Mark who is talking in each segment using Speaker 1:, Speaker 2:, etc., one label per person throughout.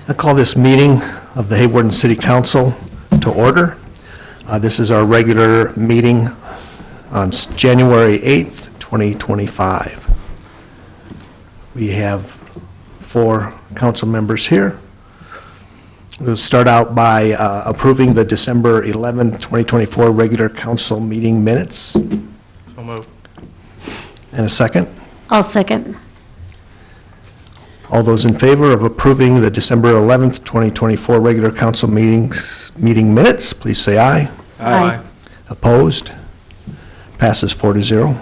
Speaker 1: I call this meeting of the Hawarden City Council to order. This is our regular meeting on January 8th, 2025. We have 4 council members here. We'll start out by approving the December 11th, 2024 regular council meeting minutes.
Speaker 2: So moved.
Speaker 1: And a second?
Speaker 3: I'll second.
Speaker 1: All those in favor of approving the December 11th, 2024 regular council meeting minutes, please say aye.
Speaker 3: Aye.
Speaker 1: Opposed? Passes 4-0.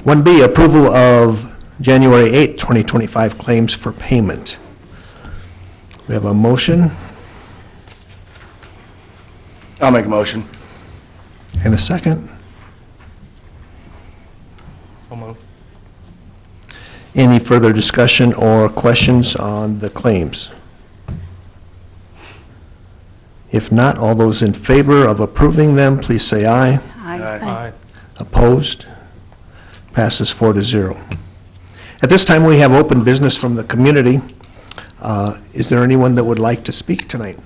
Speaker 1: 1B, approval of January 8th, 2025 claims for payment. We have a motion
Speaker 2: I'll make a motion.
Speaker 1: and a second.
Speaker 2: So moved.
Speaker 1: Any further discussion or questions on the claims? If not, all those in favor of approving them, please say aye.
Speaker 2: Aye.
Speaker 1: Opposed? Passes 4-0. At this time, we have open business from the community. Is there anyone that would like to speak tonight?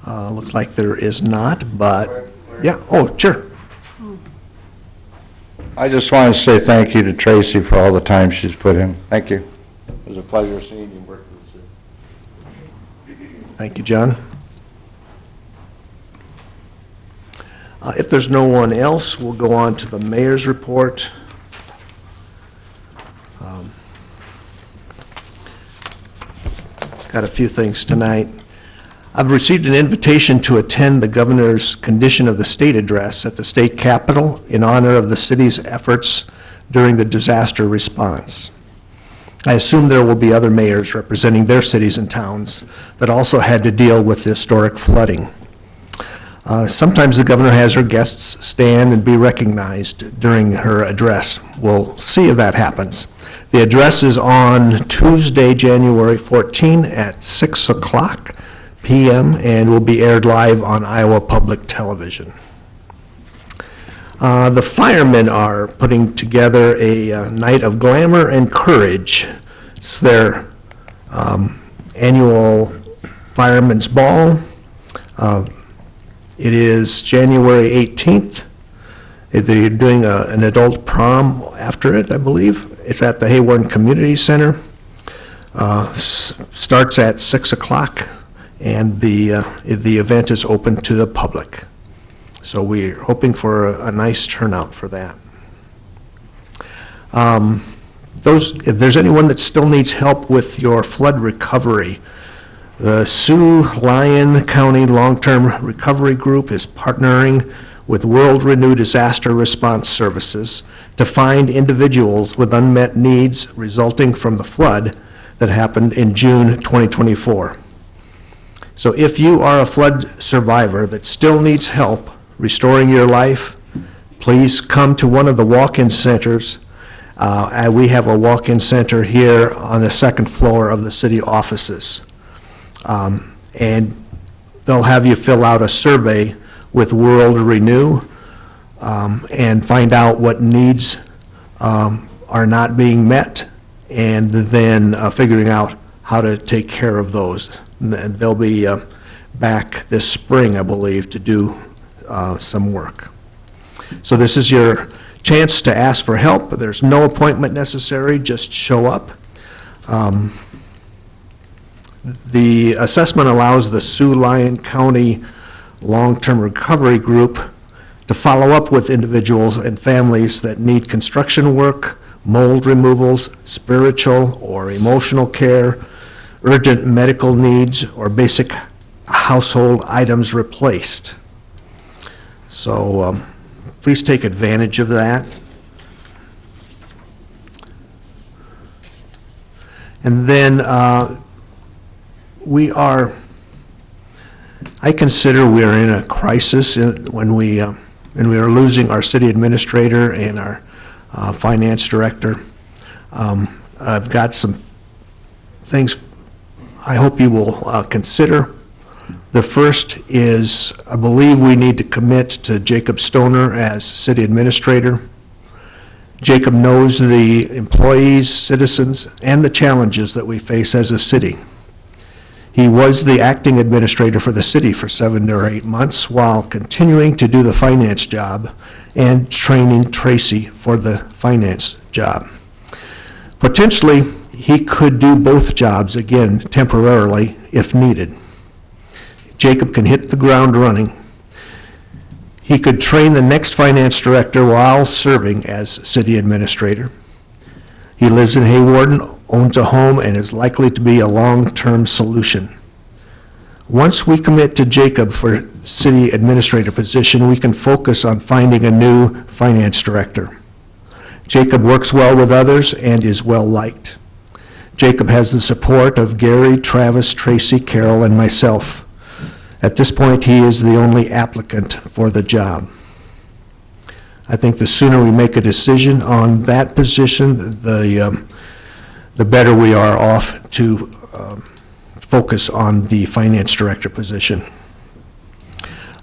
Speaker 1: Looks like there is not, but, yeah, oh, sure.
Speaker 4: I just want to say thank you to Tracy for all the time she's put in. Thank you. It was a pleasure seeing you work with us.
Speaker 1: Thank you, John. If there's no one else, we'll go on to the mayor's report. Got a few things tonight. I've received an invitation to attend the governor's Condition of the State address at the state capitol in honor of the city's efforts during the disaster response. I assume there will be other mayors representing their cities and towns that also had to deal with the historic flooding. Sometimes the governor has her guests stand and be recognized during her address. We'll see if that happens. The address is on Tuesday, January 14 at 6 o'clock p.m. and will be aired live on Iowa Public Television. The firemen are putting together a night of glamour and courage. It's their annual Firemen's Ball. It is January 18th. They're doing an adult prom after it, I believe. It's at the Hawarden Community Center. Starts at 6 o'clock, and the event is open to the public. So we're hoping for a nice turnout for that. If there's anyone that still needs help with your flood recovery, the Sioux-Lyon County Long-Term Recovery Group is partnering with World Renew Disaster Response Services to find individuals with unmet needs resulting from the flood that happened in June 2024. So if you are a flood survivor that still needs help restoring your life, please come to one of the walk-in centers. We have a walk-in center here on the second floor of the city offices. And they'll have you fill out a survey with World Renew and find out what needs are not being met, and then figuring out how to take care of those. And they'll be back this spring, I believe, to do some work. So this is your chance to ask for help. There's no appointment necessary, just show up. The assessment allows the Sioux-Lyon County Long-Term Recovery Group to follow up with individuals and families that need construction work, mold removals, spiritual or emotional care, urgent medical needs, or basic household items replaced. So please take advantage of that. And then I consider we are in a crisis when we are losing our city administrator and our finance director. I've got some things I hope you will consider. The first is, I believe we need to commit to Jacob Stoner as city administrator. Jacob knows the employees, citizens, and the challenges that we face as a city. He was the acting administrator for the city for 7 or 8 months while continuing to do the finance job and training Tracy for the finance job. Potentially, he could do both jobs again temporarily if needed. Jacob can hit the ground running. He could train the next finance director while serving as city administrator. He lives in Hawarden, owns a home, and is likely to be a long-term solution. Once we commit to Jacob for city administrator position, we can focus on finding a new finance director. Jacob works well with others and is well liked. Jacob has the support of Gary, Travis, Tracy, Carol, and myself. At this point, he is the only applicant for the job. I think the sooner we make a decision on that position, the better we are off to focus on the finance director position.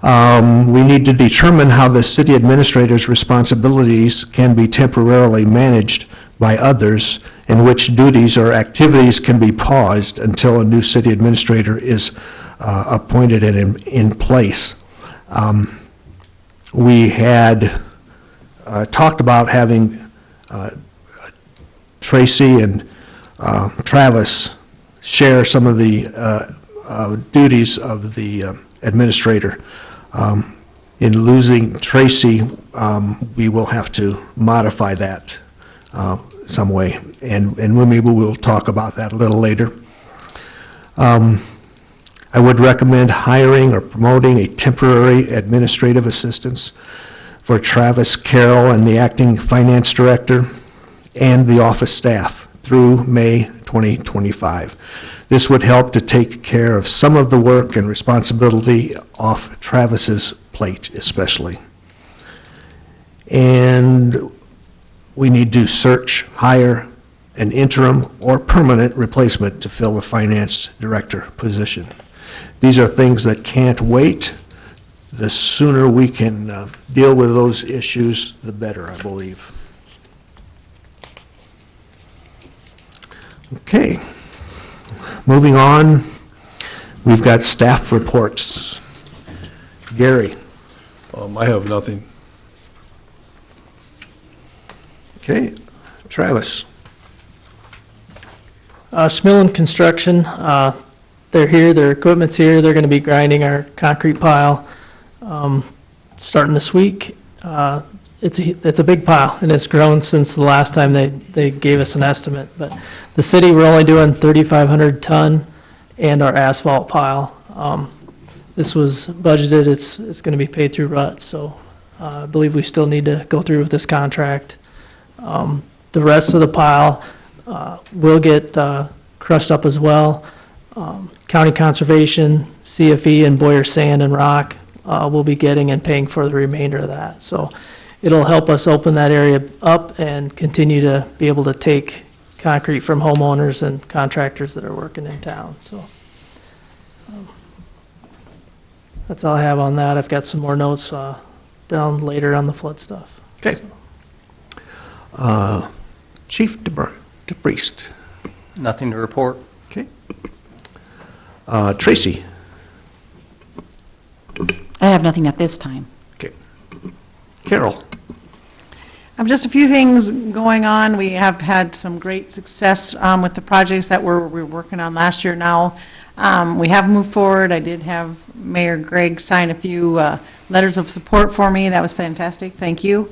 Speaker 1: We need to determine how the city administrator's responsibilities can be temporarily managed by others and which duties or activities can be paused until a new city administrator is appointed and in place. We had talked about having Tracy and Travis share some of the duties of the administrator. In losing Tracy, we will have to modify that some way, and maybe we'll talk about that a little later. I would recommend hiring or promoting a temporary administrative assistant for Travis, Carol, and the acting finance director, and the office staff through May 2025. This would help to take care of some of the work and responsibility off Travis's plate especially. And we need to hire an interim or permanent replacement to fill the finance director position. These are things that can't wait. The sooner we can deal with those issues, the better, I believe. Okay. Moving on, we've got staff reports. Gary.
Speaker 3: I have nothing.
Speaker 1: Okay. Travis.
Speaker 5: Schmillen Construction, they're here, their equipment's here, they're going to be grinding our concrete pile starting this week. It's a big pile, and it's grown since the last time they gave us an estimate. But the city, we're only doing 3,500 ton and our asphalt pile. This was budgeted, it's going to be paid through RUT, so I believe we still need to go through with this contract. The rest of the pile will get crushed up as well. County Conservation, CFE, and Boyer Sand and Rock will be getting and paying for the remainder of that. So it'll help us open that area up and continue to be able to take concrete from homeowners and contractors that are working in town. So that's all I have on that. I've got some more notes down later on the flood stuff.
Speaker 1: Okay. Chief DePriest.
Speaker 2: Nothing to report.
Speaker 1: Okay. Tracy.
Speaker 6: I have nothing at this time.
Speaker 1: Okay. Carol.
Speaker 7: Just a few things going on. We have had some great success with the projects that we were working on last year now. We have moved forward. I did have Mayor Gregg sign a few letters of support for me. That was fantastic. Thank you.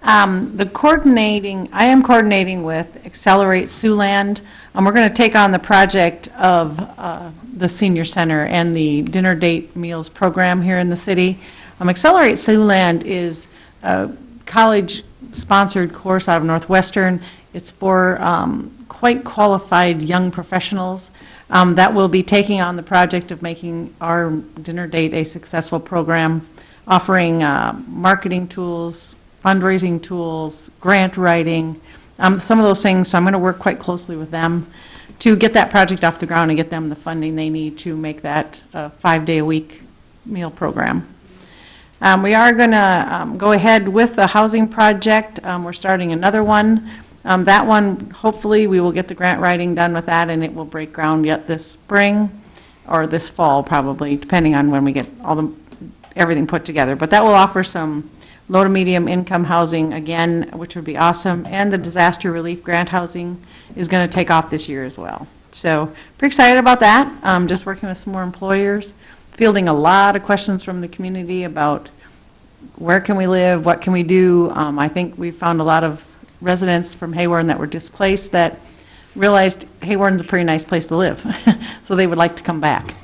Speaker 7: I am coordinating with Accelerate Siouxland. We're going to take on the project of the senior center and the dinner date meals program here in the city. Accelerate Siouxland is a college-sponsored course out of Northwestern. It's for quite qualified young professionals that will be taking on the project of making our dinner date a successful program, offering marketing tools, fundraising tools, grant writing, some of those things. So I'm going to work quite closely with them to get that project off the ground and get them the funding they need to make that a 5-day-a-week meal program. We are going to go ahead with the housing project. We're starting another one. That one, hopefully, we will get the grant writing done with that, and it will break ground yet this spring, or this fall probably, depending on when we get everything put together. But that will offer some low to medium income housing again, which would be awesome. And the disaster relief grant housing is going to take off this year as well. So pretty excited about that. Just working with some more employers, fielding a lot of questions from the community about where can we live, what can we do. I think we found a lot of residents from Hawarden that were displaced that realized Hawarden's a pretty nice place to live, so they would like to come back.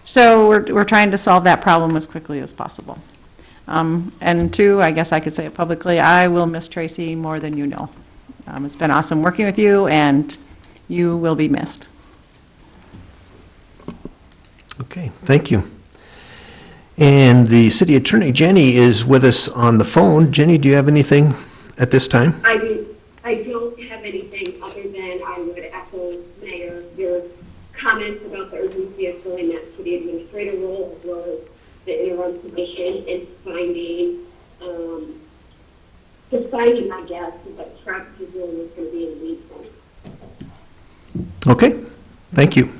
Speaker 7: So we're trying to solve that problem as quickly as possible. And two, I guess I could say it publicly, I will miss Tracy more than you know. It's been awesome working with you, and you will be missed.
Speaker 1: Okay, thank you. And the city attorney, Jenny, is with us on the phone. Jenny, do you have anything at this time?
Speaker 8: I don't have anything other than I would echo, Mayor, your comments about the urgency of filling that city administrator role, as well as the interim position, and finding, I guess, that Travis's role was going to be in the lead center.
Speaker 1: Okay, thank you.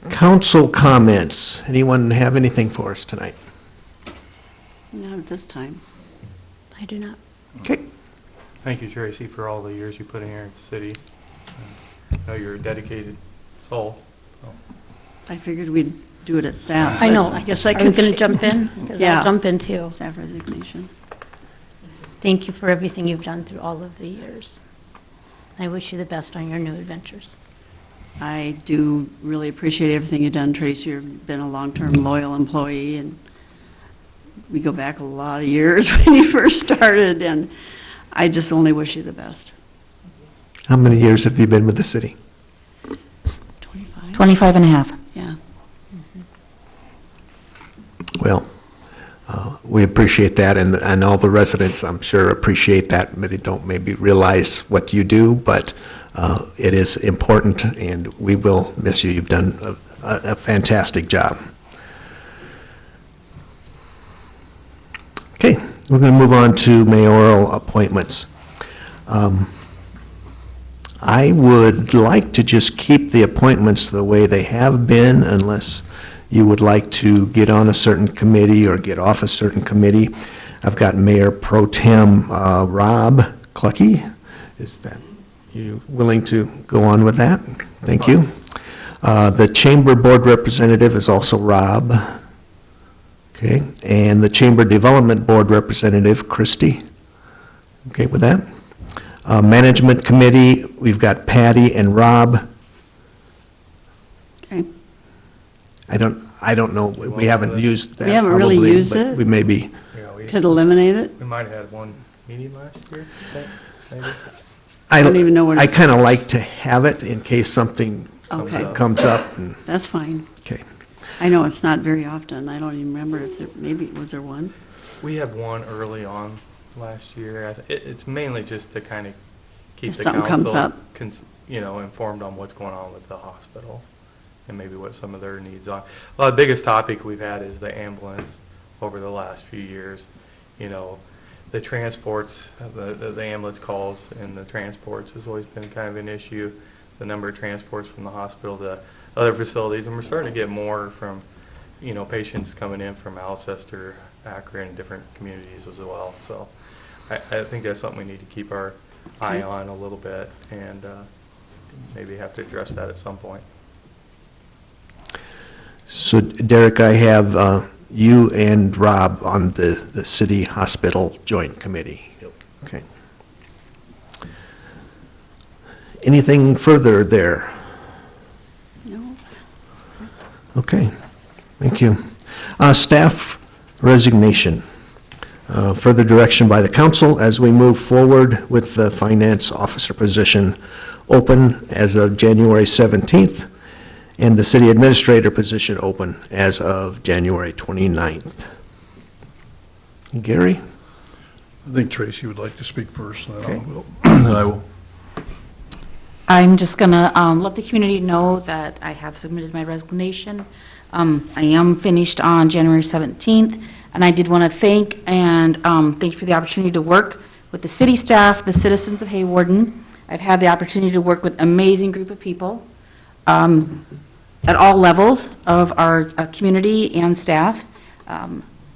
Speaker 1: Council comments. Anyone have anything for us tonight?
Speaker 6: Not at this time.
Speaker 9: I do not.
Speaker 1: Okay.
Speaker 2: Thank you, Tracy, for all the years you put in here at the city. I know you're a dedicated soul. So.
Speaker 6: I figured we'd do it at staff.
Speaker 9: I know.
Speaker 6: I guess I
Speaker 9: Are you
Speaker 6: can
Speaker 9: going to jump in? Because
Speaker 6: Yeah.
Speaker 9: I'll jump in too.
Speaker 6: Staff resignation.
Speaker 9: Thank you for everything you've done through all of the years. I wish you the best on your new adventures.
Speaker 6: I do really appreciate everything you've done, Tracy. You've been a long-term loyal employee, and we go back a lot of years when you first started, and I just only wish you the best.
Speaker 1: How many years have you been with the city?
Speaker 6: 25?
Speaker 7: 25 and a half.
Speaker 6: Yeah.
Speaker 1: Well, we appreciate that, and all the residents, I'm sure, appreciate that, but they don't maybe realize what you do, but it is important, and we will miss you. You've done a fantastic job. Okay, we're going to move on to mayoral appointments. I would like to just keep the appointments the way they have been, unless you would like to get on a certain committee or get off a certain committee. I've got Mayor Pro Tem Rob Clucky. Is that you willing to go on with that? Thank you. The Chamber Board Representative is also Rob. Okay, and the Chamber Development Board Representative, Christy. Okay with that? Management Committee, we've got Patty and Rob.
Speaker 6: Okay.
Speaker 1: I don't know, we haven't used that.
Speaker 6: We haven't really
Speaker 1: probably,
Speaker 6: used
Speaker 1: but
Speaker 6: it.
Speaker 1: we maybe,
Speaker 2: Yeah,
Speaker 6: Could eliminate it.
Speaker 2: we might have had one meeting last year, I think, maybe.
Speaker 1: I
Speaker 6: don't even know what
Speaker 1: I
Speaker 6: it's-
Speaker 1: kind of like to have it in case something
Speaker 6: Okay.
Speaker 1: comes up, and,
Speaker 6: That's fine.
Speaker 1: okay.
Speaker 6: I know it's not very often. I don't even remember if there, maybe, was there one?
Speaker 2: We had one early on last year. It's mainly just to kind of keep
Speaker 6: If
Speaker 2: the
Speaker 6: something comes
Speaker 2: council,
Speaker 6: up.
Speaker 2: informed on what's going on with the hospital and maybe what some of their needs are. Well, the biggest topic we've had is the ambulance over the last few years. You know, the transports, the ambulance calls and the transports has always been kind of an issue. The number of transports from the hospital to other facilities, and we're starting to get more from, patients coming in from Alcester, Akron, and different communities as well. So I think that's something we need to keep our eye on a little bit, and maybe have to address that at some point.
Speaker 1: So Derek, I have you and Rob on the City Hospital Joint Committee. Okay. Anything further there?
Speaker 6: No.
Speaker 1: Okay, thank you. Staff resignation. Further direction by the council as we move forward with the finance officer position open as of January 17th, and the city administrator position open as of January 29th. Gary?
Speaker 3: I think Tracy would like to speak first, and then
Speaker 1: Okay.
Speaker 3: I will. Then I will.
Speaker 6: I'm just going to let the community know that I have submitted my resignation.
Speaker 10: I am finished on January 17th, and I did want to thank you for the opportunity to work with the city staff, the citizens of Hawarden. I've had the opportunity to work with an amazing group of people at all levels of our community and staff.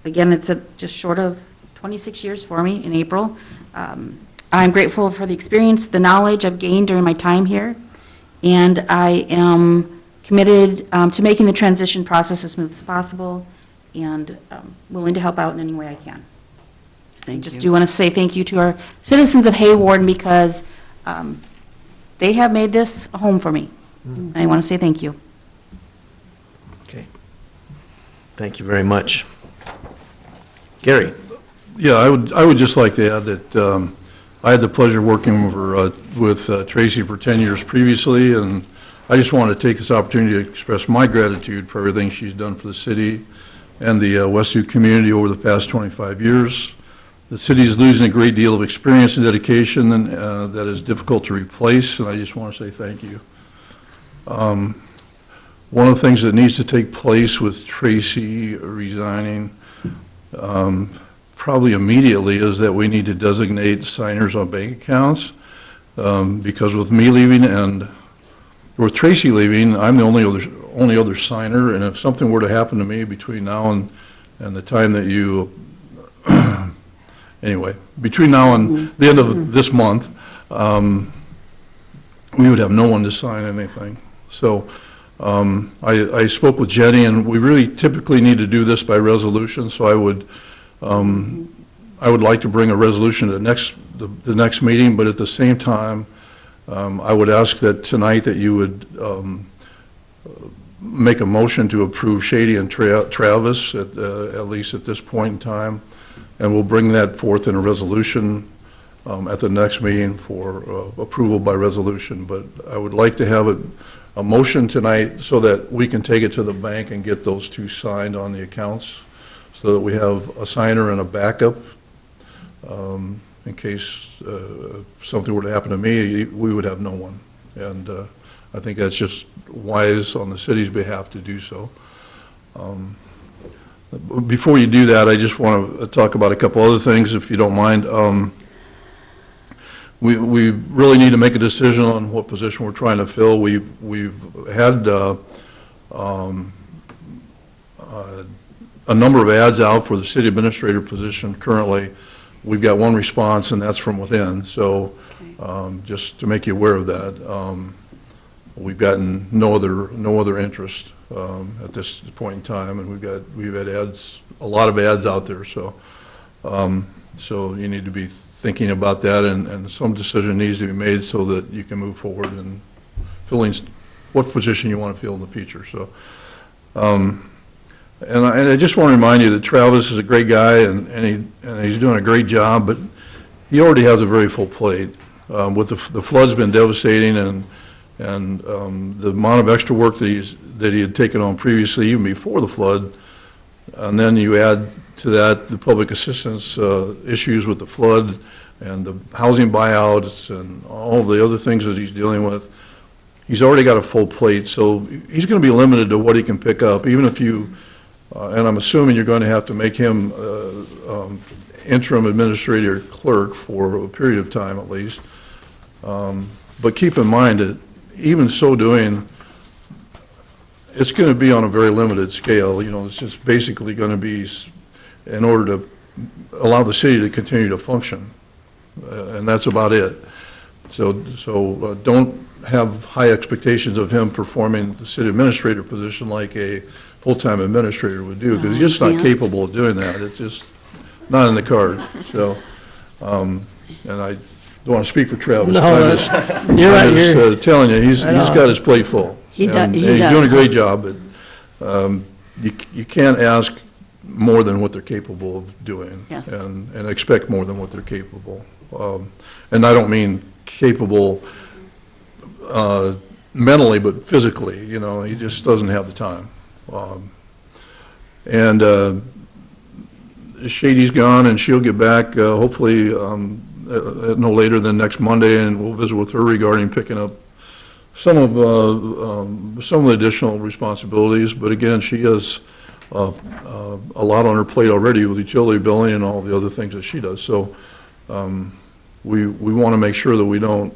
Speaker 10: Again, it's just short of 26 years for me in April. I'm grateful for the experience, the knowledge I've gained during my time here, and I am committed to making the transition process as smooth as possible and willing to help out in any way I can.
Speaker 6: Thank you.
Speaker 10: Do want to say thank you to our citizens of Hawarden because they have made this a home for me. I want to say thank you.
Speaker 1: Okay. Thank you very much. Gary?
Speaker 3: Yeah, I would just like to add that I had the pleasure of working with Tracy for 10 years previously, and I just want to take this opportunity to express my gratitude for everything she's done for the city and the West Sioux community over the past 25 years. The city is losing a great deal of experience and dedication and, that is difficult to replace, and I just want to say thank you. One of the things that needs to take place with Tracy resigning probably immediately is that we need to designate signers on bank accounts, because with me leaving and with Tracy leaving, I'm the only other signer, and if something were to happen to me between now and the time that you anyway, between now and the end of this month, we would have no one to sign anything. So I spoke with Jenny, and we really typically need to do this by resolution, so I would like to bring a resolution to the next meeting, but at the same time, I would ask that tonight that you would make a motion to approve Shady and Travis, at least at this point in time, and we'll bring that forth in a resolution at the next meeting for approval by resolution. But I would like to have a motion tonight so that we can take it to the bank and get those two signed on the accounts, so that we have a signer and a backup in case something were to happen to me. We would have no one, and I think that's just wise on the city's behalf to do so. Before you do that, I just want to talk about a couple other things, if you don't mind. We really need to make a decision on what position we're trying to fill. We've had a number of ads out for the city administrator position currently. We've got one response, and that's from within. So just to make you aware of that, we've gotten no other interest at this point in time, and we've had ads, a lot of ads out there. So so you need to be thinking about that, and some decision needs to be made so that you can move forward in filling what position you want to fill in the future. So. And I just want to remind you that Travis is a great guy, and he's doing a great job, but he already has a very full plate. With the flood's been devastating, and the amount of extra work that he had taken on previously, even before the flood, and then you add to that the public assistance issues with the flood and the housing buyouts and all the other things that he's dealing with. He's already got a full plate, so he's going to be limited to what he can pick up, even if you. And I'm assuming you're going to have to make him interim administrator clerk for a period of time at least. But keep in mind that even so doing, it's going to be on a very limited scale. You know, it's just basically going to be in order to allow the city to continue to function, and that's about it. So don't have high expectations of him performing the city administrator position like a full-time administrator would do, because he's just not capable of doing that. It's just not in the card. So, and I don't want to speak for Travis.
Speaker 5: No,
Speaker 3: you're right. I'm just telling you, he's got his plate full.
Speaker 6: He does.
Speaker 3: And he's doing a great job, but you can't ask more than what they're capable of doing,
Speaker 6: Yes.
Speaker 3: and expect more than what they're capable. And I don't mean capable mentally, but physically. You know, he just doesn't have the time. Shady's gone, and she'll get back hopefully no later than next Monday, and we'll visit with her regarding picking up some of the additional responsibilities, but again, she has a lot on her plate already with utility billing and all the other things that she does. So we want to make sure that we don't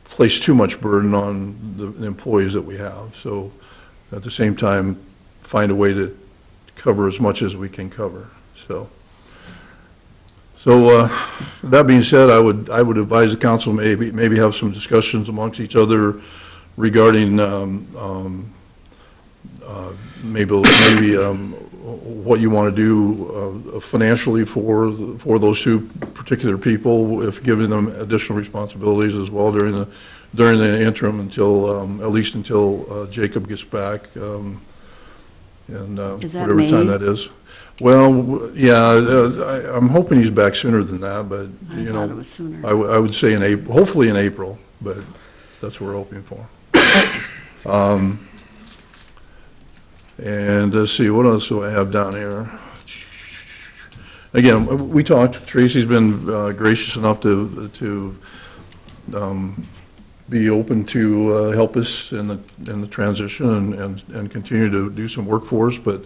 Speaker 3: place too much burden on the employees that we have. So at the same time, find a way to cover as much as we can cover. So that being said, I would advise the council maybe have some discussions amongst each other regarding maybe what you want to do financially for those two particular people, if giving them additional responsibilities as well during the interim until at least until Jacob gets back, and whatever time that is. Well, yeah, I'm hoping he's back sooner than that, but you know,
Speaker 6: it was sooner.
Speaker 3: I would say in April, hopefully in April, but that's what we're hoping for. And let's see, what else do I have down here? Again, we talked, Tracy's been gracious enough to be open to help us in the transition and continue to do some work for us, but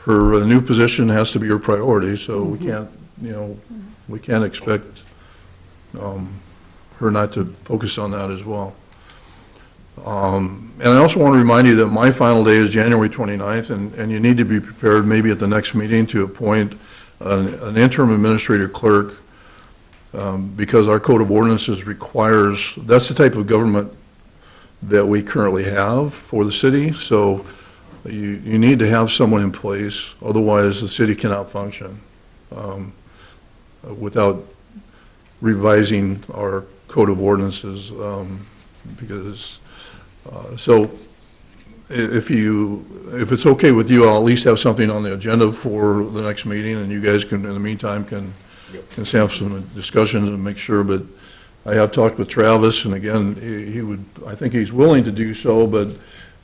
Speaker 3: her new position has to be her priority, so we can't, you know, we can't expect her not to focus on that as well. And I also want to remind you that my final day is January 29th, and you need to be prepared maybe at the next meeting to appoint an interim administrator clerk, because our code of ordinances requires, that's the type of government that we currently have for the city, so you need to have someone in place, otherwise the city cannot function without revising our code of ordinances, because so if it's okay with you, I'll at least have something on the agenda for the next meeting, and you guys can, in the meantime, can have some discussions and make sure. But I have talked with Travis, and again, he would, I think he's willing to do so, but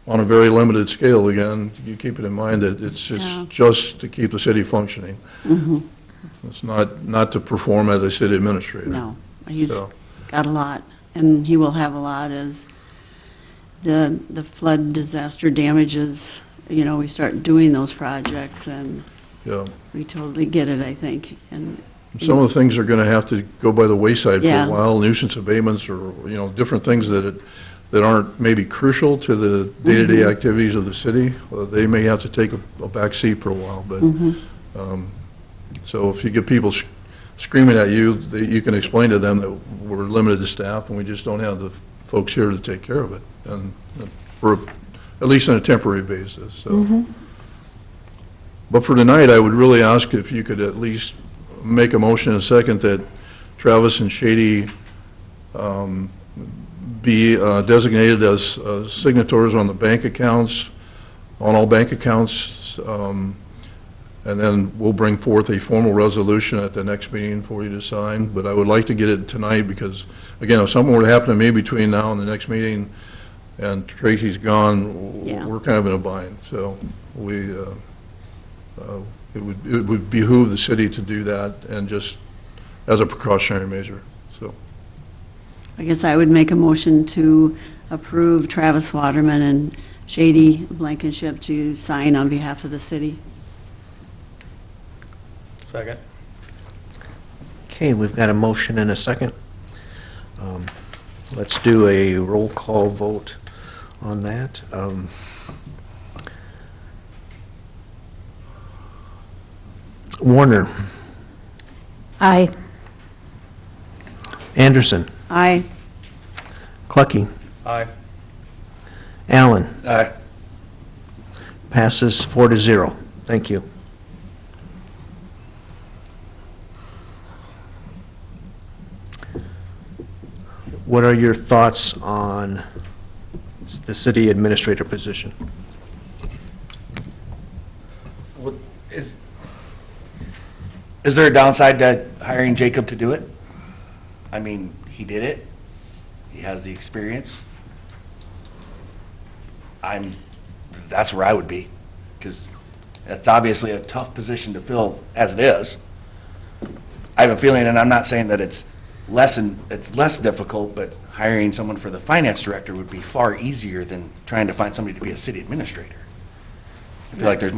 Speaker 3: on a very limited scale. Again, you keep it in mind that it's just to keep the city functioning.
Speaker 6: Mm-hmm.
Speaker 3: It's not to perform as a city administrator.
Speaker 6: No, he's got a lot, and he will have a lot as the flood disaster damages, you know, we start doing those projects, and we totally get it, I think. And
Speaker 3: some of the things are going to have to go by the wayside for
Speaker 6: Yeah.
Speaker 3: a while, nuisance abatements, or, you know, different things that aren't maybe crucial to the day-to-day activities of the city. They may have to take a back seat for a while, but so if you get people screaming at you, you can explain to them that we're limited to staff and we just don't have the folks here to take care of it, and for at least on a temporary basis. So, but for tonight, I would really ask if you could at least make a motion in a second that Travis and Shady be designated as signatories on the bank accounts, on all bank accounts, and then we'll bring forth a formal resolution at the next meeting for you to sign. But I would like to get it tonight because, again, if something were to happen to me between now and the next meeting and Tracy's gone, we're kind of in a bind. So it would behoove the city to do that, and just as a precautionary measure. So
Speaker 6: I guess I would make a motion to approve Travis Waterman and Shady Blankenship to sign on behalf of the city.
Speaker 2: Second.
Speaker 1: Okay, we've got a motion and a second. Let's do a roll call vote on that. Warner.
Speaker 9: Aye.
Speaker 1: Anderson.
Speaker 6: Aye.
Speaker 1: Clucky.
Speaker 2: Aye.
Speaker 1: Allen.
Speaker 4: Aye.
Speaker 1: Passes 4-0. Thank you. What are your thoughts on the city administrator position?
Speaker 11: Well, is there a downside to hiring Jacob to do it? I mean, he did it. He has the experience. That's where I would be, because it's obviously a tough position to fill as it is. I have a feeling, and I'm not saying that it's it's less difficult, but hiring someone for the finance director would be far easier than trying to find somebody to be a city administrator. I feel like there's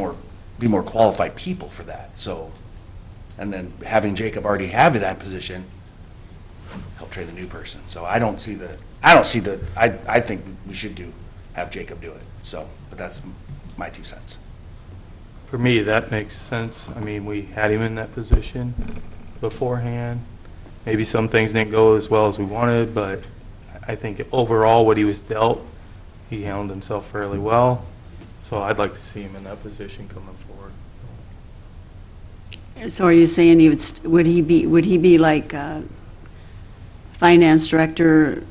Speaker 11: be more qualified people for that, so, and then having Jacob already have that position, help train the new person. So I think we should have Jacob do it, so, but that's my 2 cents.
Speaker 2: For me, that makes sense. I mean, we had him in that position beforehand. Maybe some things didn't go as well as we wanted, but I think overall what he was dealt, he handled himself fairly well. So I'd like to see him in that position coming forward.
Speaker 6: So are you saying would he be like finance director,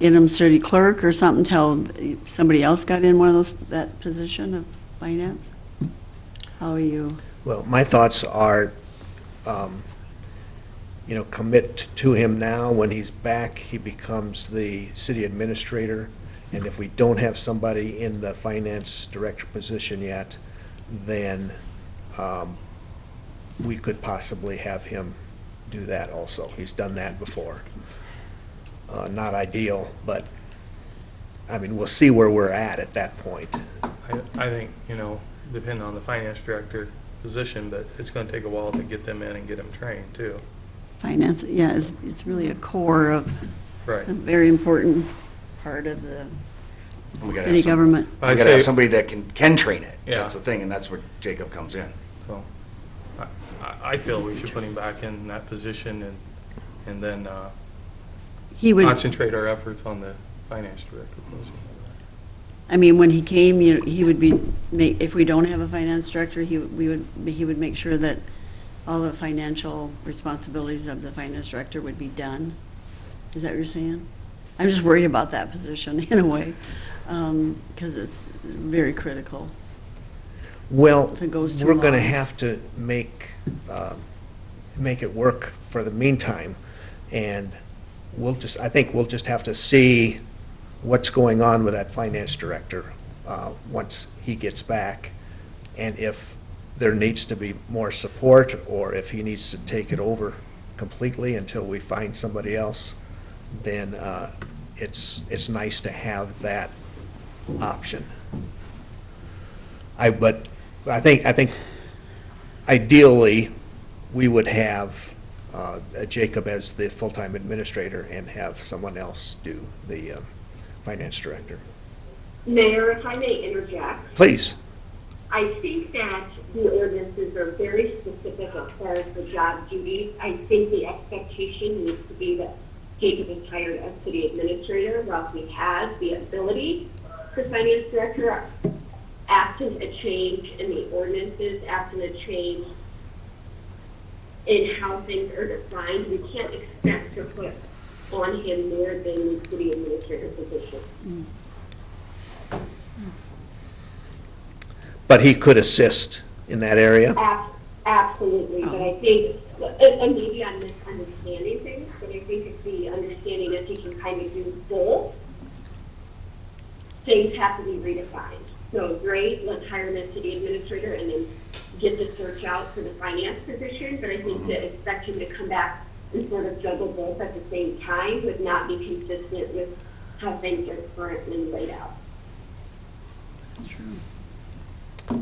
Speaker 6: interim city clerk or something till somebody else got in that position of finance? How are you?
Speaker 1: Well, my thoughts are, commit to him now. When he's back, he becomes the city administrator. And if we don't have somebody in the finance director position yet, then we could possibly have him do that also. He's done that before. Not ideal, but, I mean, we'll see where we're at that point.
Speaker 2: I think, depending on the finance director position, but it's going to take a while to get them in and get them trained too.
Speaker 6: Finance, yeah, it's really a core of,
Speaker 2: Right.
Speaker 6: it's a very important part of the
Speaker 11: We gotta
Speaker 6: city
Speaker 11: have
Speaker 6: government.
Speaker 11: We gotta have somebody that can train it.
Speaker 2: Yeah.
Speaker 11: That's the thing, and that's where Jacob comes in.
Speaker 2: So I feel we should put him back in that position and then
Speaker 6: He would,
Speaker 2: concentrate our efforts on the finance director position.
Speaker 6: I mean, when he came, he would be, if we don't have a finance director, he would make sure that all the financial responsibilities of the finance director would be done. Is that what you're saying? I'm just worried about that position in a way, because it's very critical.
Speaker 1: Well,
Speaker 6: If it goes too
Speaker 1: we're going to
Speaker 6: long.
Speaker 1: have to make it work for the meantime, and I think we'll just have to see what's going on with that finance director once he gets back, and if there needs to be more support, or if he needs to take it over completely until we find somebody else, then it's nice to have that option. But I think ideally, we would have Jacob as the full-time administrator and have someone else do the finance director.
Speaker 8: Mayor, if I may interject.
Speaker 1: Please.
Speaker 8: I think that the ordinances are very specific as far as the job duties. I think the expectation needs to be that Jacob is hired as city administrator, while he has the ability for finance director. Absent a change in the ordinances, absent a change in how things are defined, we can't expect to put on him more than the city administrator position.
Speaker 1: But he could assist in that area?
Speaker 8: Absolutely, but I think, and maybe I'm misunderstanding things, but I think it's the understanding that he can kind of do both. Things have to be redefined. So great, let's hire him as city administrator and then get the search out for the finance position, but I think to expect him to come back and sort of juggle both at the same time would not be consistent with how things are currently laid out.
Speaker 6: That's true.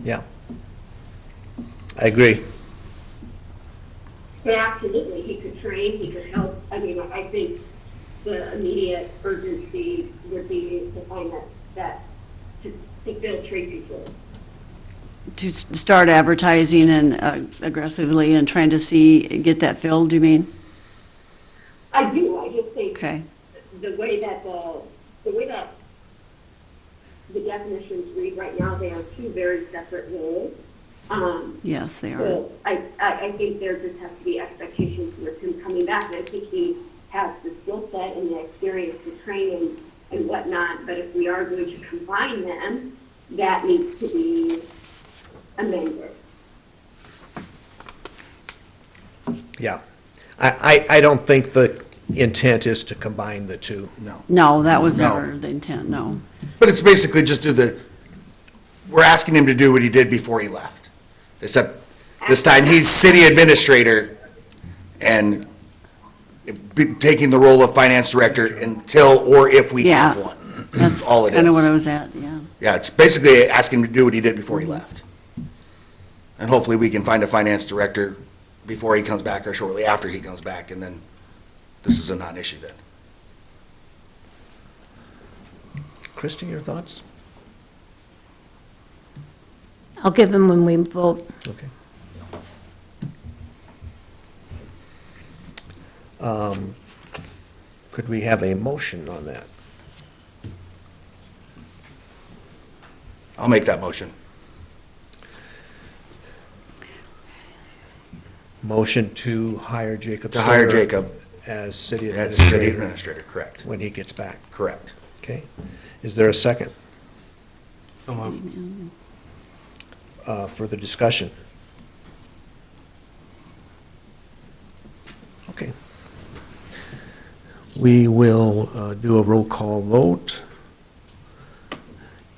Speaker 1: Yeah. I agree.
Speaker 8: But absolutely, he could train, he could help. I mean, I think the immediate urgency would be to find that to fill Tracy's role.
Speaker 6: To start advertising and aggressively and trying to get that filled, you mean?
Speaker 8: I do. I just think
Speaker 6: Okay.
Speaker 8: the way that the definitions read right now, they are two very separate roles.
Speaker 6: Yes, they are.
Speaker 8: So I think there just has to be expectations with him coming back, and I think he has the skill set and the experience to train and whatnot, but if we are going to combine them, that needs to be amended.
Speaker 1: Yeah. I don't think the intent is to combine the two.
Speaker 11: No.
Speaker 6: No, that was
Speaker 11: No.
Speaker 6: never the intent, no.
Speaker 11: But it's basically just we're asking him to do what he did before he left. Except this time, he's city administrator, and taking the role of finance director until, or if we have
Speaker 6: Yeah.
Speaker 11: one.
Speaker 6: That's
Speaker 11: all it
Speaker 6: kind of what I
Speaker 11: is.
Speaker 6: was at, yeah.
Speaker 11: Yeah, it's basically asking him to do what he did before he left. And hopefully we can find a finance director before he comes back or shortly after he comes back, and then this is a non-issue then.
Speaker 1: Christie, your thoughts?
Speaker 9: I'll give him when we vote.
Speaker 1: Okay. Could we have a motion on that?
Speaker 11: I'll make that motion.
Speaker 1: Motion to hire Jacob
Speaker 11: To hire
Speaker 1: Sawyer
Speaker 11: Jacob
Speaker 1: as city
Speaker 11: as city
Speaker 1: administrator
Speaker 11: administrator, correct.
Speaker 1: when he gets back.
Speaker 11: Correct.
Speaker 1: Okay. Is there a second?
Speaker 2: So moved.
Speaker 1: Further discussion? Okay. We will do a roll call vote.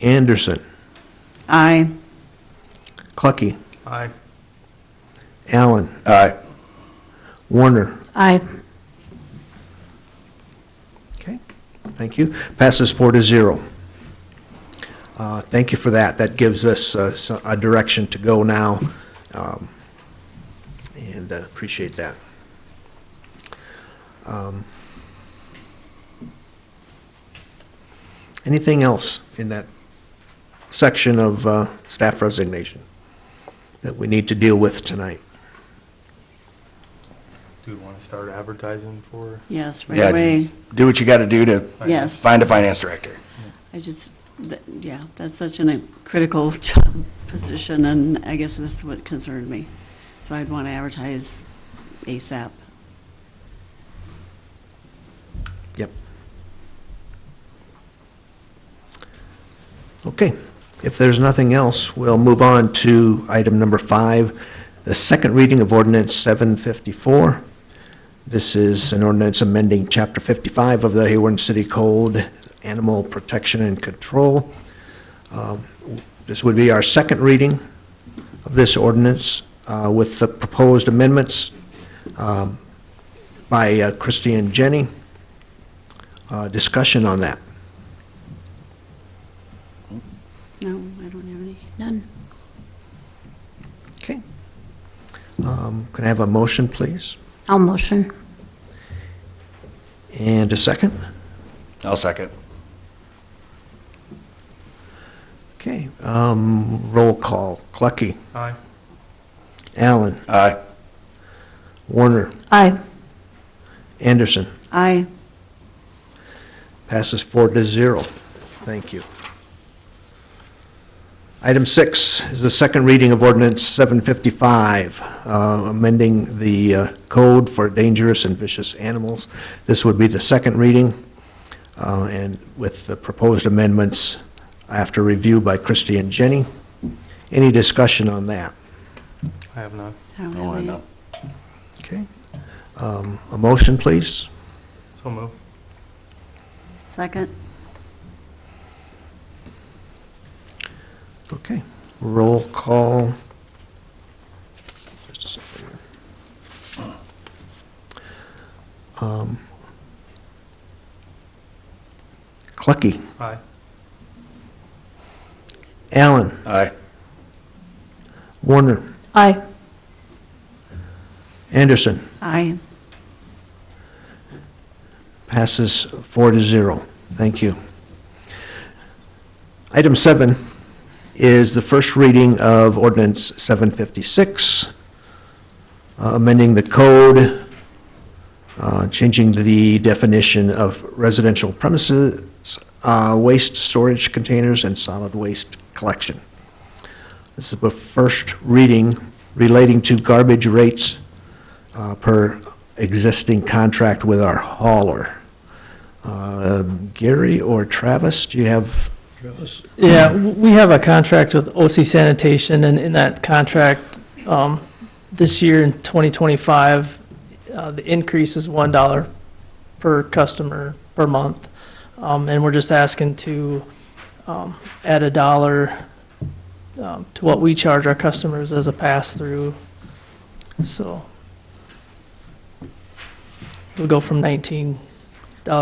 Speaker 1: Anderson,
Speaker 6: Aye.
Speaker 1: Clucky,
Speaker 2: Aye.
Speaker 1: Allen,
Speaker 11: Aye.
Speaker 1: Warner.
Speaker 9: Aye.
Speaker 1: Okay, thank you. Passes 4-0. Thank you for that. That gives us a direction to go now, and appreciate that. Anything else in that section of staff resignation that we need to deal with tonight?
Speaker 2: Do we want to start advertising for?
Speaker 6: Yes, right
Speaker 11: Yeah,
Speaker 6: away.
Speaker 11: do what you got to do to
Speaker 6: Yes.
Speaker 11: find a finance director.
Speaker 6: I just, yeah, that's such a critical job position, and I guess this is what concerned me. So I'd want to advertise ASAP.
Speaker 1: Yep. Okay. If there's nothing else, we'll move on to item number 5, the second reading of ordinance 754. This is an ordinance amending Chapter 55 of the Hawarden City Code, Animal Protection and Control. This would be our second reading of this ordinance with the proposed amendments by Christie and Jenny. Discussion on that.
Speaker 6: No, I don't have any.
Speaker 9: None.
Speaker 1: Okay. Can I have a motion, please?
Speaker 9: I'll motion.
Speaker 1: And a second?
Speaker 11: I'll second.
Speaker 1: Okay. Roll call. Clucky,
Speaker 2: Aye.
Speaker 1: Allen,
Speaker 11: Aye.
Speaker 1: Warner,
Speaker 9: Aye.
Speaker 1: Anderson.
Speaker 6: Aye.
Speaker 1: Passes 4-0. Thank you. Item 6 is the second reading of ordinance 755, amending the code for dangerous and vicious animals. This would be the second reading, and with the proposed amendments after review by Christie and Jenny. Any discussion on that?
Speaker 2: I have none.
Speaker 6: I don't
Speaker 11: No,
Speaker 6: have
Speaker 11: I
Speaker 6: any.
Speaker 11: know.
Speaker 1: Okay. A motion, please?
Speaker 2: So moved.
Speaker 6: Second.
Speaker 1: Okay. Roll call. Just a second here. Clucky,
Speaker 2: Aye.
Speaker 1: Allen,
Speaker 11: Aye.
Speaker 1: Warner,
Speaker 9: Aye.
Speaker 1: Anderson.
Speaker 6: Aye.
Speaker 1: Passes 4-0. Thank you. Item 7 is the first reading of ordinance 756, amending the code, changing the definition of residential premises, waste storage containers, and solid waste collection. This is the first reading relating to garbage rates per existing contract with our hauler. Gary or Travis, do you have?
Speaker 3: Travis?
Speaker 5: Yeah, we have a contract with OC Sanitation, and in that contract, this year in 2025, the increase is $1 per customer per month. And we're just asking to add $1 to what we charge our customers as a pass-through. So, It'll go from $19.50 to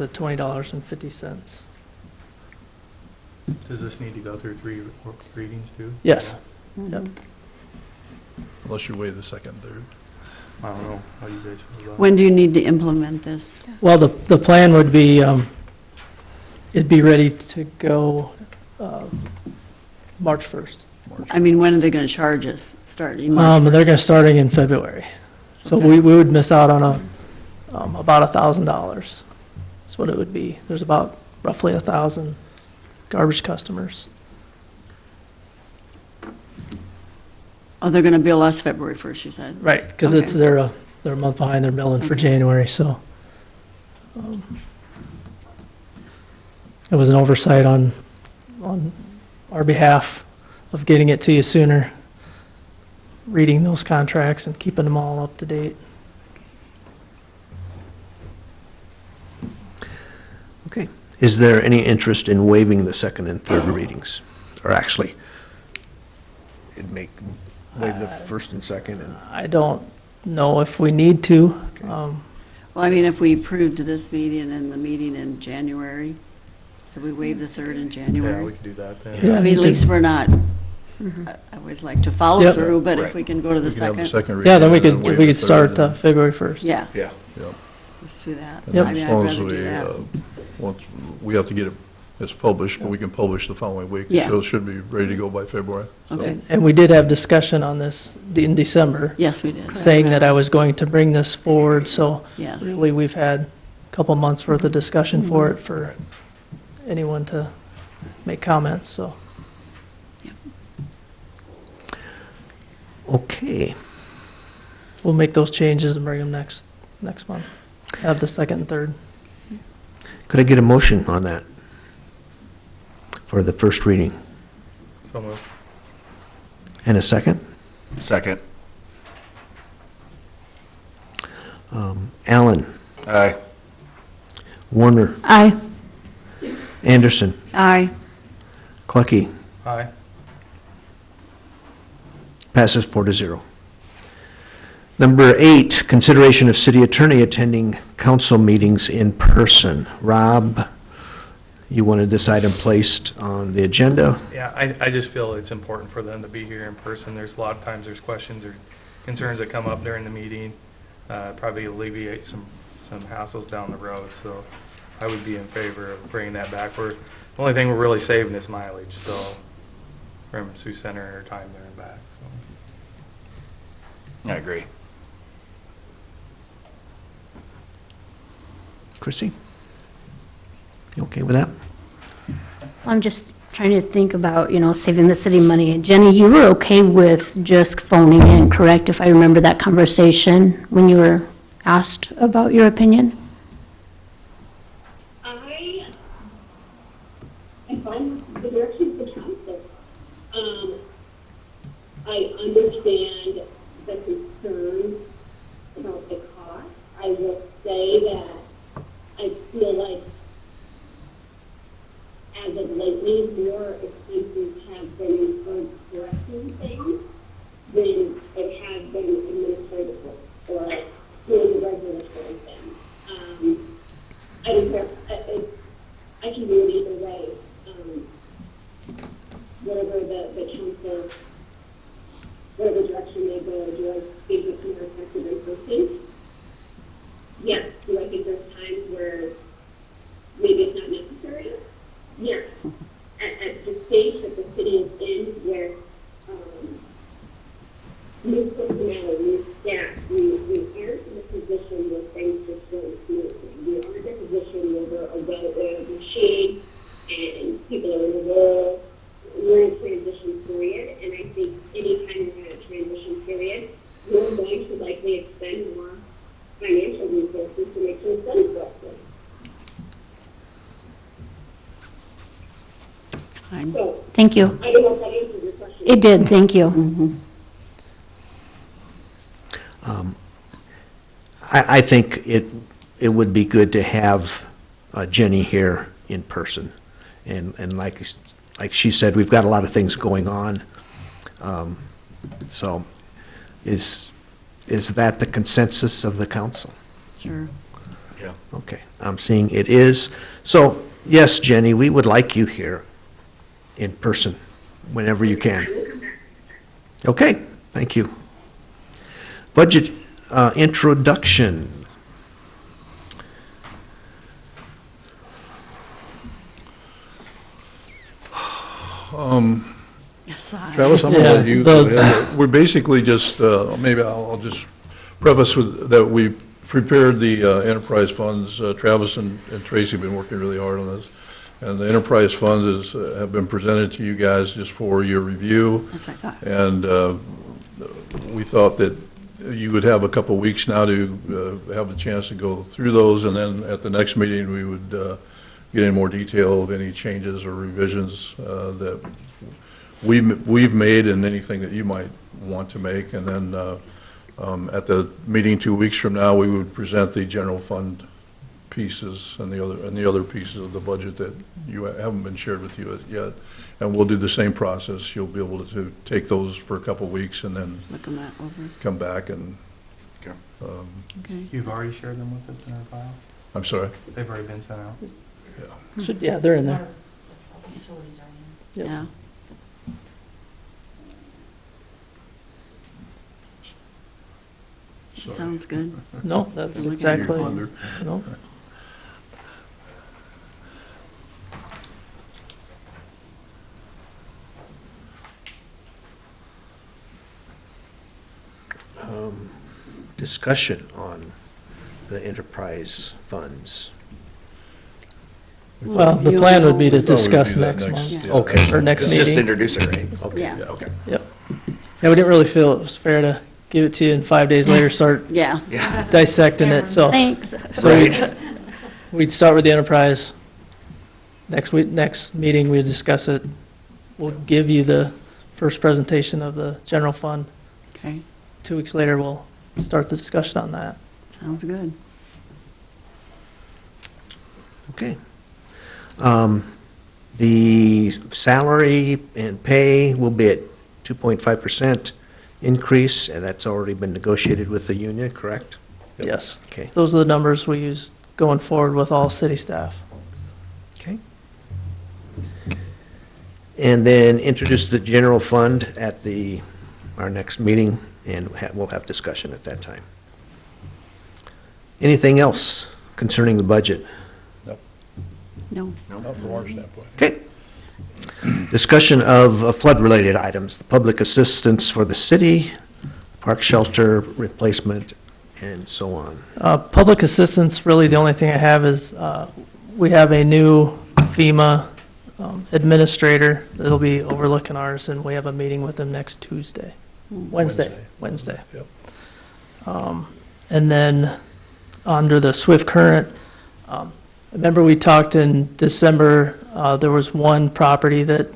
Speaker 5: $20.50.
Speaker 2: Does this need to go through 3 readings too?
Speaker 5: Yes. Yep.
Speaker 3: Unless you waive the second, third.
Speaker 2: I don't know how you guys feel about it.
Speaker 6: When do you need to implement this?
Speaker 5: Well, the plan would be, it'd be ready to go March 1st.
Speaker 6: I mean, when are they going to charge us, starting March 1st?
Speaker 5: They're going to starting in February. So
Speaker 6: Okay.
Speaker 5: we would miss out on about $1,000. That's what it would be. There's about roughly 1,000 garbage customers.
Speaker 6: Oh, they're going to bill us February 1st, you said?
Speaker 5: Right, because
Speaker 6: Okay.
Speaker 5: they're a month behind their billing for
Speaker 6: Okay.
Speaker 5: January, so. It was an oversight on our behalf of getting it to you sooner, reading those contracts and keeping them all up to date.
Speaker 1: Okay. Is there any interest in waiving the second and third readings? Or actually, waive the first and second and...
Speaker 5: I don't know if we need to.
Speaker 6: Well, I mean, if we approved this meeting and the meeting in January, could we waive the 3rd in
Speaker 2: Yeah,
Speaker 6: January?
Speaker 2: we could do that then.
Speaker 5: Yeah.
Speaker 6: I mean, at
Speaker 5: you
Speaker 6: least
Speaker 5: could-
Speaker 6: we're not, I always like to follow
Speaker 5: Yep.
Speaker 6: through, but if
Speaker 11: Right.
Speaker 6: we can go to the
Speaker 3: We can have the
Speaker 6: second,
Speaker 3: second reading.
Speaker 5: Yeah, then we
Speaker 3: and
Speaker 5: could,
Speaker 3: waive
Speaker 5: we
Speaker 3: the
Speaker 5: could start
Speaker 3: third,
Speaker 5: February 1st.
Speaker 6: yeah,
Speaker 3: Yep.
Speaker 6: let's do that.
Speaker 5: Yep.
Speaker 6: I mean,
Speaker 3: As
Speaker 6: I'd
Speaker 3: long
Speaker 6: rather
Speaker 3: as
Speaker 6: do
Speaker 3: we,
Speaker 6: that.
Speaker 3: once, we have to get it, it's published, but we can publish the following week.
Speaker 6: Yeah.
Speaker 3: So it should be ready to go by February. So-
Speaker 6: Okay.
Speaker 5: And we did have discussion on this in December,
Speaker 6: Yes, we did.
Speaker 5: saying that I was going to bring this forward, so
Speaker 6: Yes.
Speaker 5: really, we've had a couple months' worth of discussion for it, for anyone to make comments, so.
Speaker 1: Okay.
Speaker 5: We'll make those changes and bring them next month. Have the second and third.
Speaker 1: Could I get a motion on that for the first reading?
Speaker 2: So moved.
Speaker 1: And a second?
Speaker 11: Second.
Speaker 1: Allen,
Speaker 11: Aye.
Speaker 1: Warner,
Speaker 9: Aye.
Speaker 1: Anderson,
Speaker 6: Aye.
Speaker 1: Clucky.
Speaker 2: Aye.
Speaker 1: Passes 4-0. Number 8, consideration of city attorney attending council meetings in person. Rob, you wanted this item placed on the agenda?
Speaker 2: Yeah, I just feel it's important for them to be here in person. There's a lot of times there's questions or concerns that come up during the meeting. Probably alleviate some hassles down the road, so I would be in favor of bringing that back. The only thing we're really saving is mileage, so from Sioux Center and our time there and back, so.
Speaker 11: I agree.
Speaker 1: Chrissy? You okay with that?
Speaker 9: I'm just trying to think about, saving the city money. Jenny, you were okay with just phoning in, correct? If I remember that conversation when you were asked about your opinion?
Speaker 8: I am fine with the direction of the council. I understand the concern about the cost. I will say that I feel like as of lately, more expenses have been incurred correcting things than it has been administrative or doing the regulatory things. I don't care. I can do it either way. Whatever the council, whatever direction they go, do I think it's more effective in person? Yes. Do I think there's times where maybe it's not necessary? Yes. At the stage that the city is in, where new personnel, new staff, we aren't in a position where things just go smoothly. We are in a position where we're a well-oiled machine and people are in a role. We're in a transition period, and I think anytime you're in a transition period, you're going to likely expend more financial resources to make sure it's done correctly.
Speaker 6: It's fine.
Speaker 8: So,
Speaker 9: Thank you.
Speaker 8: I don't know if that answers your question.
Speaker 9: It did, thank you.
Speaker 1: I think it would be good to have Jenny here in person. And like she said, we've got a lot of things going on. So is that the consensus of the council?
Speaker 6: Sure.
Speaker 1: Okay, I'm seeing it is. So, yes, Jenny, we would like you here in person whenever you can. Okay, thank you. Budget introduction.
Speaker 6: Yes,
Speaker 3: Travis, I'm going to
Speaker 5: Yeah,
Speaker 3: let you,
Speaker 5: the-
Speaker 3: we're basically just, maybe I'll just preface with that we prepared the enterprise funds. Travis and Tracy have been working really hard on this. And the enterprise funds have been presented to you guys just for your review.
Speaker 6: That's what I thought.
Speaker 3: And we thought that you would have a couple of weeks now to have the chance to go through those, and then at the next meeting, we would get in more detail of any changes or revisions that we've made and anything that you might want to make. And then at the meeting 2 weeks from now, we would present the general fund pieces and the other pieces of the budget that you haven't been shared with you yet. And we'll do the same process. You'll be able to take those for a couple of weeks and then
Speaker 6: Looking that over.
Speaker 3: come back and,
Speaker 6: Okay.
Speaker 2: You've already shared them with us in our file?
Speaker 3: I'm sorry.
Speaker 2: They've already been sent out?
Speaker 5: Yeah, they're in there. Yep.
Speaker 6: Yeah.
Speaker 3: Sorry.
Speaker 6: Sounds good.
Speaker 5: No, that's
Speaker 6: Looking at
Speaker 5: exactly,
Speaker 3: your thunder.
Speaker 5: no.
Speaker 1: Discussion on the enterprise funds.
Speaker 5: Well, the plan would be to
Speaker 3: We thought we'd
Speaker 5: discuss
Speaker 3: do that
Speaker 5: next month.
Speaker 6: Yeah.
Speaker 1: Okay.
Speaker 5: Or next
Speaker 11: It's just
Speaker 5: meeting.
Speaker 11: introduce it, right? Okay,
Speaker 6: Yeah.
Speaker 11: okay.
Speaker 5: Yep. Yeah, we didn't really feel it was fair to give it to you and 5 days later start
Speaker 6: Yeah.
Speaker 11: Yeah,
Speaker 5: dissecting it, so.
Speaker 9: Thanks.
Speaker 5: So
Speaker 11: right.
Speaker 5: we'd start with the enterprise. Next week, next meeting, we'd discuss it. We'll give you the first presentation of the general fund.
Speaker 6: Okay.
Speaker 5: 2 weeks later, we'll start the discussion on that.
Speaker 6: Sounds good.
Speaker 1: Okay. The salary and pay will be at 2.5% increase, and that's already been negotiated with the union, correct?
Speaker 5: Yes.
Speaker 1: Okay.
Speaker 5: Those are the numbers we use going forward with all city staff.
Speaker 1: Okay. And then introduce the general fund at our next meeting, and we'll have discussion at that time. Anything else concerning the budget?
Speaker 6: No.
Speaker 3: Not from our standpoint.
Speaker 1: Okay. Discussion of flood-related items, the public assistance for the city, park shelter replacement, and so on.
Speaker 5: Public assistance, really the only thing I have is, we have a new FEMA administrator that'll be overlooking ours, and we have a meeting with them next Tuesday, Wednesday.
Speaker 3: Yep.
Speaker 5: And then, under the Swift Current, remember we talked in December, there was one property that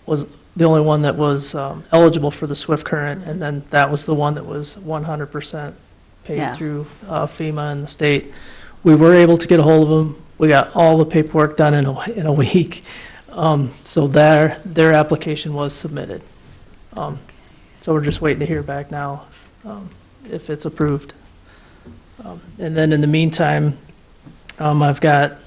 Speaker 5: was the only one that was eligible for the Swift Current, and then that was the one that was 100% paid
Speaker 6: Yeah.
Speaker 5: through FEMA and the state. We were able to get a hold of them. We got all the paperwork done in a week. So their application was submitted. So we're just waiting to hear back now if it's approved. And then in the meantime, I've got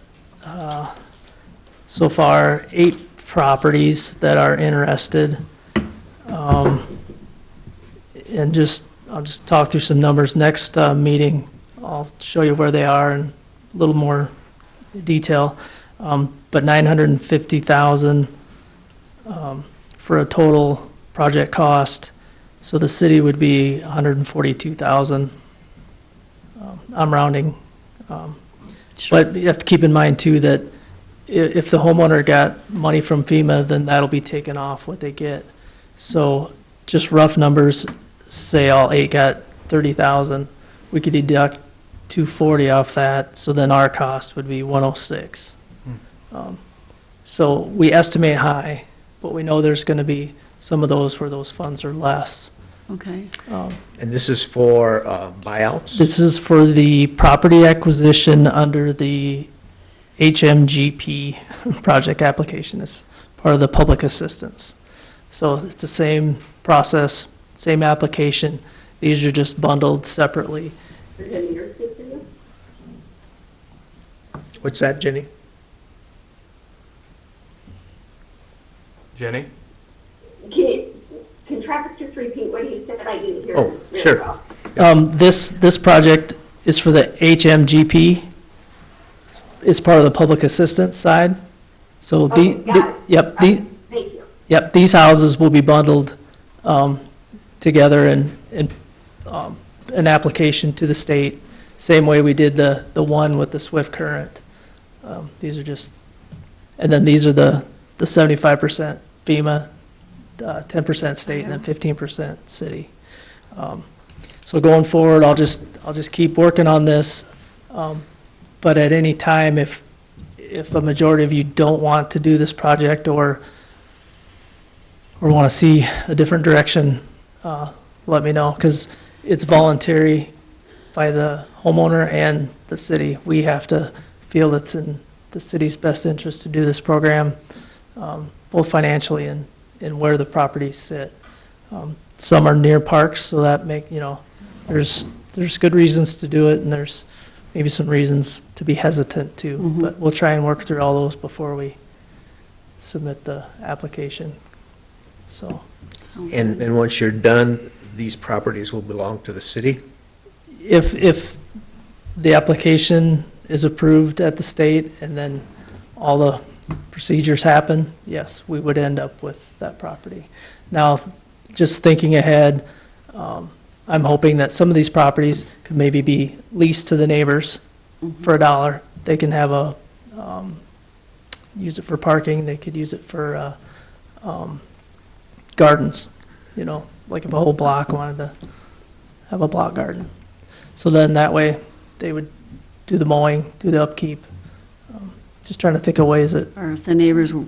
Speaker 5: so far 8 properties that are interested. And I'll just talk through some numbers. Next meeting, I'll show you where they are in a little more detail. But 950,000 for a total project cost. So the city would be 142,000. I'm rounding. But you have to keep in mind too that if the homeowner got money from FEMA, then that'll be taken off what they get. So just rough numbers, say all 8 got 30,000, we could deduct 240 off that, so then our cost would be 106. So we estimate high, but we know there's going to be some of those where those funds are less.
Speaker 6: Okay.
Speaker 1: And this is for buyouts?
Speaker 5: This is for the property acquisition under the HMGP project application. It's part of the public assistance. So it's the same process, same application. These are just bundled separately.
Speaker 8: Is it in your system?
Speaker 1: What's that, Jenny?
Speaker 2: Jenny?
Speaker 8: Can Travis just repeat what he said? I didn't hear.
Speaker 1: Oh,
Speaker 8: very
Speaker 1: sure.
Speaker 8: well.
Speaker 5: This project is for the HMGP. It's part of the public assistance side. So
Speaker 8: Okay, got it.
Speaker 5: yep,
Speaker 8: Okay, thank you.
Speaker 5: yep, these houses will be bundled together in an application to the state, same way we did the one with the Swift Current. These are just, and then these are the 75% FEMA, 10% state, and then 15% city. So going forward, I'll just keep working on this. But at any time, if a majority of you don't want to do this project or want to see a different direction, let me know, because it's voluntary by the homeowner and the city. We have to feel it's in the city's best interest to do this program, both financially and where the properties sit. Some are near parks, so that there's good reasons to do it, and there's maybe some reasons to be hesitant too, but we'll try and work through all those before we submit the application. So,
Speaker 1: And once you're done, these properties will belong to the city?
Speaker 5: if the application is approved at the state and then all the procedures happen, yes, we would end up with that property. Now, just thinking ahead, I'm hoping that some of these properties could maybe be leased to the neighbors for $1. They can have use it for parking, they could use it for gardens, like if a whole block wanted to have a block garden. So then that way, they would do the mowing, do the upkeep. Just trying to think of ways that,
Speaker 6: Or if the neighbors were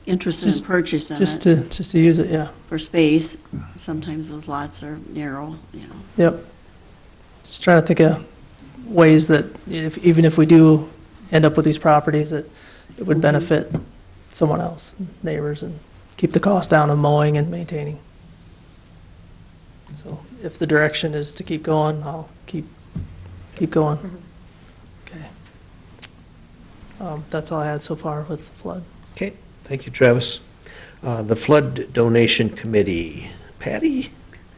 Speaker 6: interested in
Speaker 5: Just-
Speaker 6: purchasing
Speaker 5: just
Speaker 6: it
Speaker 5: to use it, yeah.
Speaker 6: for space, sometimes those lots are narrow,
Speaker 5: Yep. Just trying to think of ways that even if we do end up with these properties, that it would benefit someone else, neighbors, and keep the cost down of mowing and maintaining. So if the direction is to keep going, I'll keep going. Okay. That's all I had so far with the flood.
Speaker 1: Okay, thank you, Travis. The Flood Donation Committee, Patty?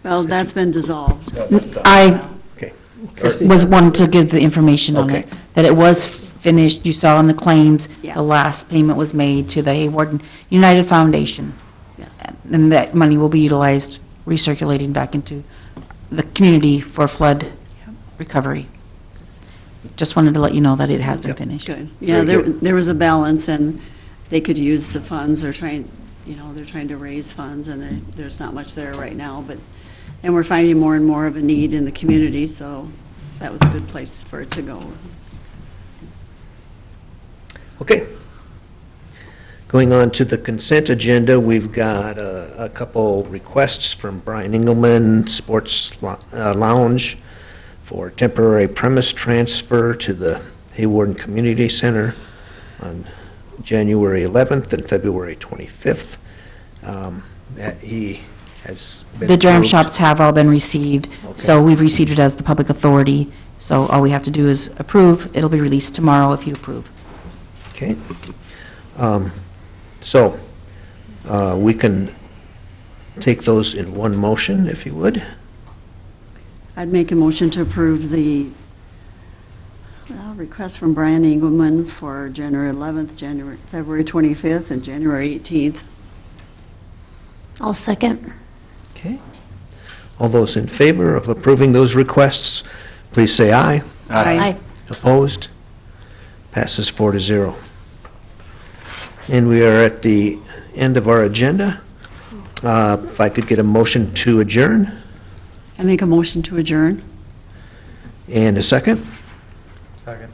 Speaker 6: Well, that's been dissolved.
Speaker 10: I
Speaker 1: Okay.
Speaker 10: was wanting to give the information on it,
Speaker 1: Okay.
Speaker 10: that it was finished, you saw in the claims,
Speaker 6: Yeah.
Speaker 10: the last payment was made to the Hawarden United Foundation,
Speaker 6: Yes.
Speaker 10: and that money will be utilized, recirculating back into the community for flood recovery. Just wanted to let you know that it has been
Speaker 1: Yep.
Speaker 10: finished.
Speaker 6: Good. Yeah,
Speaker 1: Very
Speaker 6: there,
Speaker 1: good.
Speaker 6: there was a balance, and they could use the funds. They're trying to raise funds, and there's not much there right now, and we're finding more and more of a need in the community, so that was a good place for it to go.
Speaker 1: Okay. Going on to the consent agenda, we've got a couple requests from Brian Engelman, Sports Lounge, for temporary premise transfer to the Hawarden Community Center on January 11th and February 25th. That he has been
Speaker 10: The dram
Speaker 1: approved.
Speaker 10: shops have all been received, so we've received it as the public authority, so all we have to do is approve. It'll be released tomorrow if you approve.
Speaker 1: Okay. So, we can take those in one motion, if you would.
Speaker 6: I'd make a motion to approve the request from Brian Engelman for January 11th, February 25th, and January 18th.
Speaker 9: I'll second.
Speaker 1: Okay. All those in favor of approving those requests, please say aye.
Speaker 9: Aye.
Speaker 1: Opposed? Passes 4-0. And we are at the end of our agenda. If I could get a motion to adjourn,
Speaker 6: I make a motion to adjourn.
Speaker 1: and a second.
Speaker 2: Second.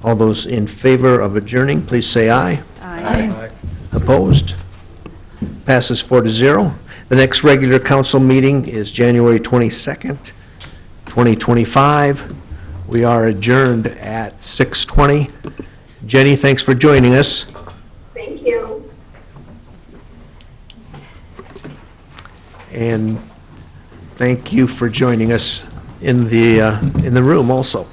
Speaker 1: All those in favor of adjourning, please say aye.
Speaker 2: Aye.
Speaker 1: Opposed? Passes 4-0. The next regular council meeting is January 22nd, 2025. We are adjourned at 6:20. Jenny, thanks for joining us.
Speaker 8: Thank you.
Speaker 1: And thank you for joining us in the room also.